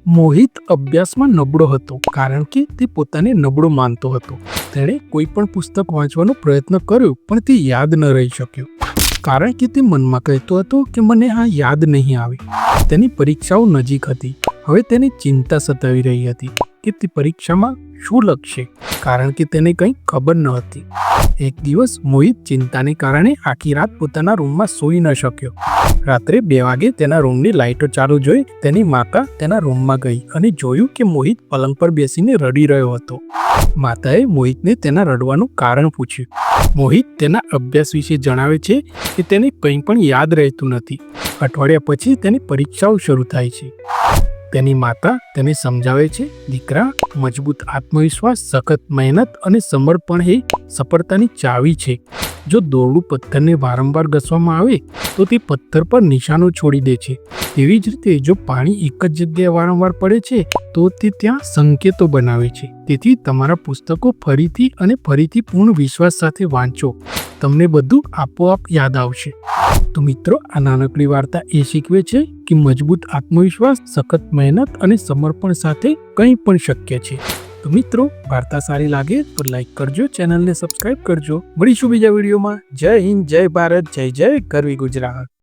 મોહિત અભ્યાસમાં નબળો હતો કારણ કે તે પોતાને નબળો માનતો હતો. તેણે કોઈ પણ પુસ્તક વાંચવાનો પ્રયત્ન કર્યો પણ તે યાદ ન રહી શક્યો કારણ કે તે મનમાં કહેતો હતો કે મને આ યાદ નહીં આવે. તેની પરીક્ષાઓ નજીક હતી. હવે તેને ચિંતા સતાવી રહી હતી કે તે પરીક્ષામાં શું લખશે કારણ કે તેને કંઈ ખબર ન હતી. એક દિવસ મોહિત ચિંતાને કારણે આખી રાત પોતાના રૂમમાં સૂઈ ન શક્યો. રાત્રે 2 વાગે તેના રૂમની લાઇટો ચાલુ જોઈ તેની માતા તેના રૂમમાં ગઈ અને જોયું કે મોહિત પલંગ પર બેસીને રડી રહ્યો હતો. માતાએ મોહિતને તેના રડવાનું કારણ પૂછ્યું. મોહિત તેના અભ્યાસ વિશે જણાવે છે કે તેને કંઈ પણ યાદ રહેતું નથી. અઠવાડિયા પછી તેની પરીક્ષાઓ શરૂ થાય છે. તેની માતા તેને સમજાવે છે, દીકરા, મજબૂત આત્મવિશ્વાસ, સખત મહેનત અને સમર્પણ એ સફળતાની ચાવી છે. જો દોરડું પથ્થરને વારંવાર ઘસવામાં આવે તો તે પથ્થર પર નિશાનો છોડી દે છે. તેવી જ રીતે જો પાણી એક જ જગ્યાએ વારંવાર પડે છે તો તે ત્યાં સંકેતો બનાવે છે. તેથી તમારા પુસ્તકો ફરીથી અને ફરીથી પૂર્ણ વિશ્વાસ સાથે વાંચો. તમને બધું આપોઆપ યાદ આવશે. તો મિત્રો, આ નાનકડી વાર્તા એ શીખવે છે કે મજબૂત આત્મવિશ્વાસ, સખત મહેનત અને સમર્પણ સાથે કંઈ પણ શક્ય છે. તો મિત્રો, વાર્તા સારી લાગે તો લાઈક કરજો, ચેનલને સબસ્ક્રાઈબ કરજો. મળીશું બીજા વિડીયોમાં. જય હિન્દ, જય ભારત, જય જય ગરવી ગુજરાત.